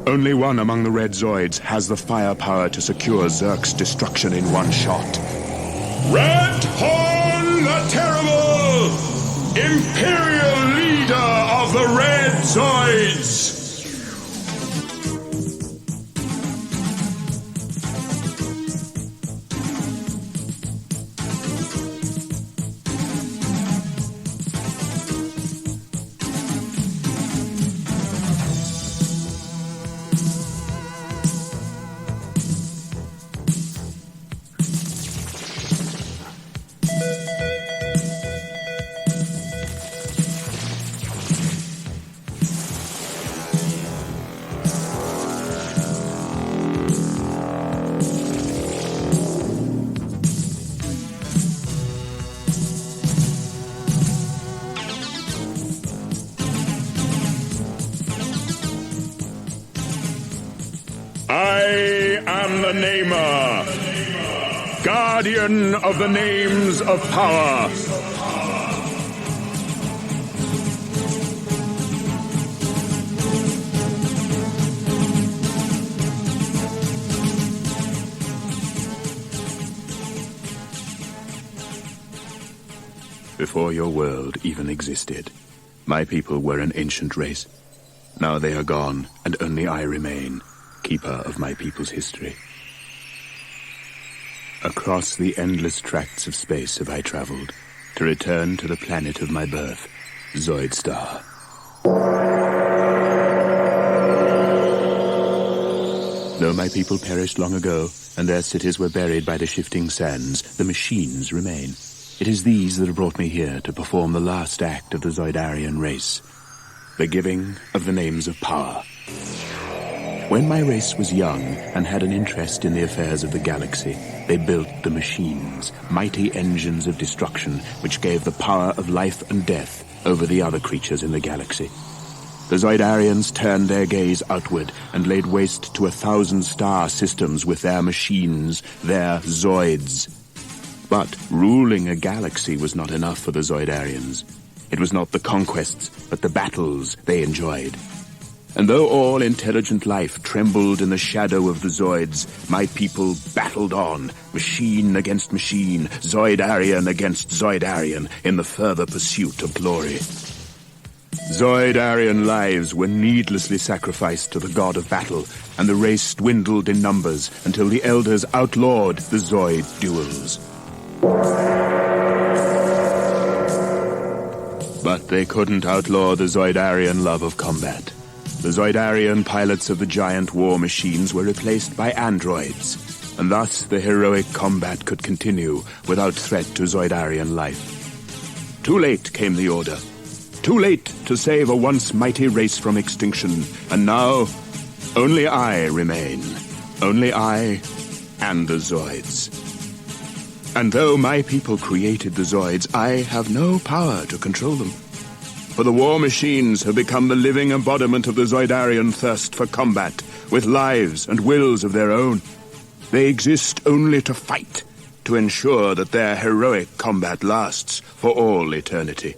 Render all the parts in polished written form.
Only one among the Red Zoids has the firepower to secure Zerk's destruction in one shot. Redhorn the Terrible! Imperial leader of the Red Zoids! I am the Namer, guardian of the names of power. Before your world even existed, my people were an ancient race. Now they are gone, and only I remain, keeper of my people's history. Across the endless tracts of space have I traveled, to return to the planet of my birth, Zoidstar. Though my people perished long ago, and their cities were buried by the shifting sands, the machines remain. It is these that have brought me here to perform the last act of the Zoidarian race, the giving of the names of power. When my race was young and had an interest in the affairs of the galaxy, they built the machines, mighty engines of destruction which gave the power of life and death over the other creatures in the galaxy. The Zoidarians turned their gaze outward and laid waste to 1,000 star systems with their machines, their Zoids. But ruling a galaxy was not enough for the Zoidarians. It was not the conquests, but the battles they enjoyed. And though all intelligent life trembled in the shadow of the Zoids, my people battled on, machine against machine, Zoidarian against Zoidarian, in the further pursuit of glory. Zoidarian lives were needlessly sacrificed to the god of battle, and the race dwindled in numbers until the elders outlawed the Zoid duels. But they couldn't outlaw the Zoidarian love of combat. The Zoidarian pilots of the giant war machines were replaced by androids, and thus the heroic combat could continue without threat to Zoidarian life. Too late came the order. Too late to save a once mighty race from extinction, and now only I remain. Only I and the Zoids. And though my people created the Zoids, I have no power to control them. For the war machines have become the living embodiment of the Zoidarian thirst for combat, with lives and wills of their own. They exist only to fight, to ensure that their heroic combat lasts for all eternity.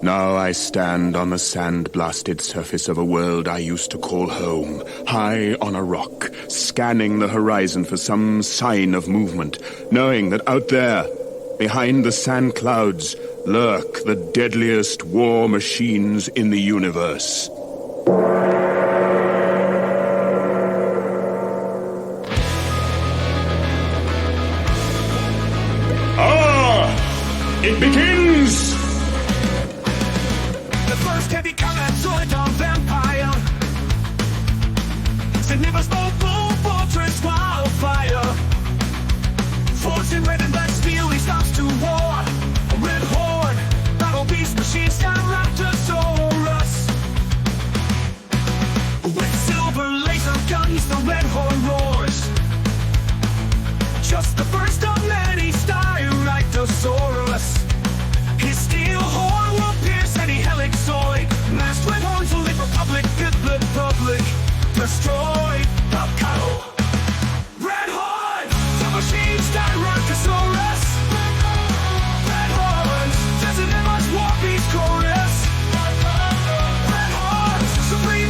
Now I stand on the sand-blasted surface of a world I used to call home, high on a rock, scanning the horizon for some sign of movement, knowing that out there, behind the sand clouds, lurk the deadliest war machines in the universe. It begins! The first heavy combat Zoidon vampire. Significant smoke, blue fortress, wildfire. Forged in red and black steel, he stops to war. A Redhorn, battle beast, machine sky Raptosaurus. With silver laser guns, the Redhorn roars. Just the first of many Raptosaurus. His steel horn will pierce any helicoid. Masked with horns will leave Republic, good the public. Destroy the cattle. Redhorn, the machine sky Raptosaurus. Redhorns, desert and much war beast chorus. Redhorns, supreme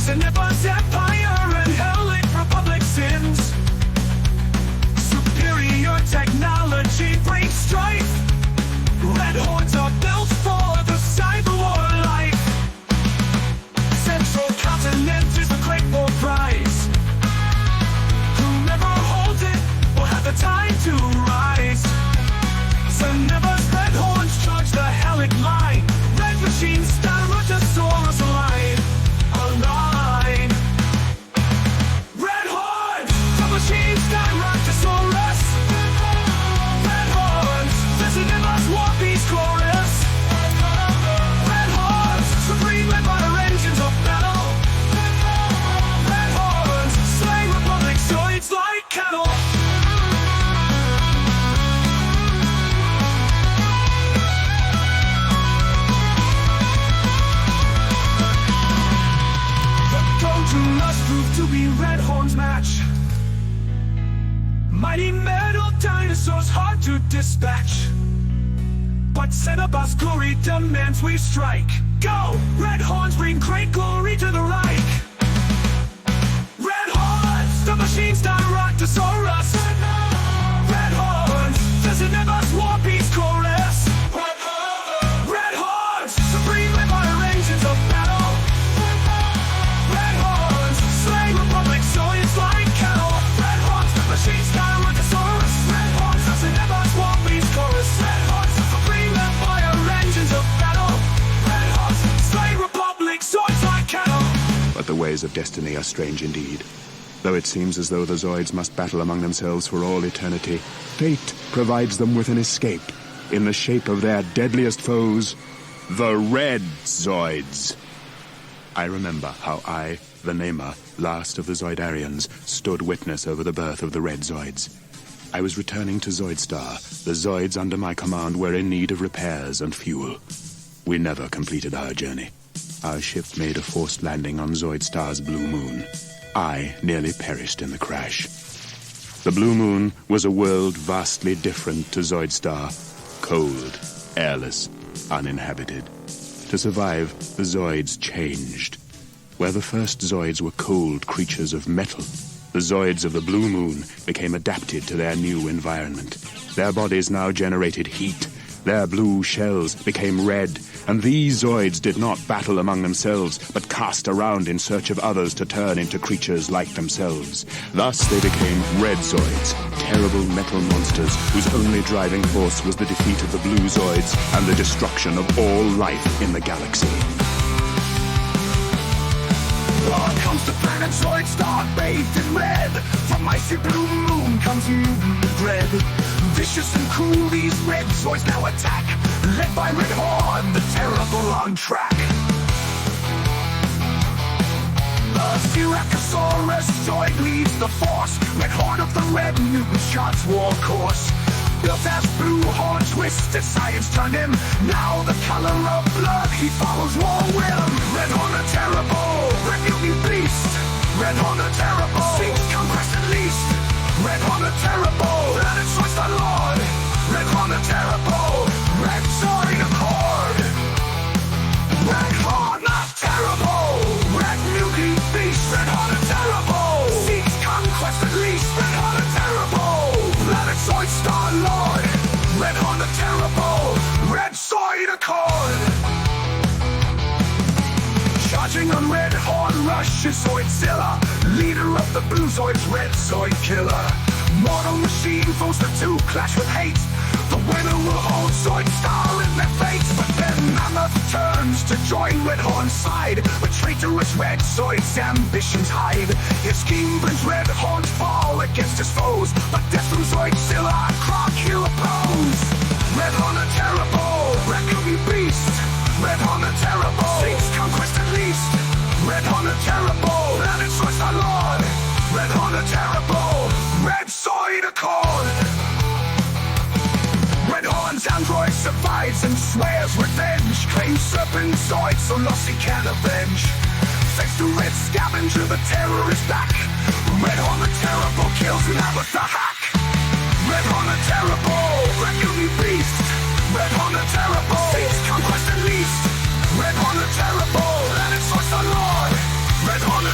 Zenith's empire and Helic Republic sins. Superior technology brings strife. Redhorns are built for the cyber war life. Central continent is the grateful prize. Whoever holds it will have the time to rise. Zenith's Redhorns charge the Helic line. Red machines stand Rutasaurus align. Align. Redhorns, the machines stand Rutasaurus. Redhorns, the Zenith's war beast chorus. Redhorns, supreme led by the engines of battle. Redhorns, slay Republic Zoids like cattle. Must prove to be Redhorn's match. Mighty metal dinosaurs hard to dispatch, but Cenobus glory demands we strike. Go! Redhorns bring great glory to the Reich. Redhorns, the machines direct Rutasaurus. Redhorns, the Zenith's war beast chorus. Redhorns, supreme led by the engines of battle. Zoids like cattle. Redhorns, the machine style Rutasaurus. Redhorns, the Zenith's war beast chorus. Redhorns, the supreme empire engines of battle. Redhorns, slay Republic Zoids like cattle. But the ways of destiny are strange indeed. Though it seems as though the Zoids must battle among themselves for all eternity, fate provides them with an escape in the shape of their deadliest foes, the Red Zoids. I remember how I, the Nema, last of the Zoidarians, stood witness over the birth of the Red Zoids. I was returning to Zoidstar. The Zoids under my command were in need of repairs and fuel. We never completed our journey. Our ship made a forced landing on Zoidstar's blue moon. I nearly perished in the crash. The blue moon was a world vastly different to Zoidstar. Cold, airless, uninhabited. To survive, the Zoids changed. Where the first Zoids were cold creatures of metal, the Zoids of the Blue Moon became adapted to their new environment. Their bodies now generated heat. Their blue shells became red, and these Zoids did not battle among themselves, but cast around in search of others to turn into creatures like themselves. Thus they became Red Zoids, terrible metal monsters whose only driving force was the defeat of the Blue Zoids and the destruction of all life in the galaxy. On comes the planet Zoidstar, bathed in red. From icy blue moon comes mutant dread. Vicious and cruel, these Red Zoids now attack, led by Redhorn, the terrible on track. The Styracosaurus Zoid leads the force. Redhorn of the Red Mutant charts war course. Built as blue horn, twisted science turned him. Now the color of blood, he follows war whim. Redhorn a terrible, red mutant beast. Redhorn a terrible, seeks conquest at least. Redhorn a terrible, planet Zoids the Lord. Redhorn a terrible, Red Zoid accord. Redhorn a terrible, red mutant beast. Redhorn a terrible, seeks conquest at least. Redhorn a terrible, planet Zoidstar Lord. Redhorn the terrible, Red Zoid accord. Charging on Redhorn rushes Zoidzilla, leader of the Blue Zoids, Red Zoid killer. Mortal machine foes the two clash with hate. The winner will hold Zoidstar in their fate. But then Mammoth turns to join Redhorn's side. But traitorous Red Zoid's ambitions hide. His scheme brings Redhorn's fall against his foes. But death from Zoidzilla, Croc he'll oppose. Redhorn a terrible, red mutant beast. Redhorn a terrible, seeks conquest at least. Redhorn a terrible, planet Zoids the Lord. Redhorn a terrible, Red Zoid accord. Redhorn's android survives and swears revenge. Claims serpent Zoid so lost he can avenge. Thanks to Red Scavenger, the terror is back. Redhorn the terrible kills Mammoth the hack. Redhorn a terrible, red mutant beast. Redhorn a terrible, seeks conquest at least. Redhorn a terrible, planet Zoids the Lord. Redhorn a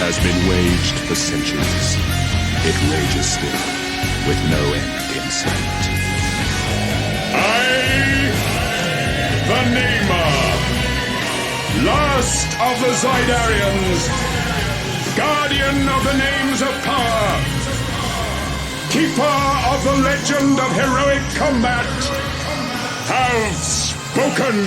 has been waged for centuries. It rages still, with no end in sight. The Namer, last of the Zoidarians, guardian of the names of power, keeper of the legend of heroic combat, have spoken.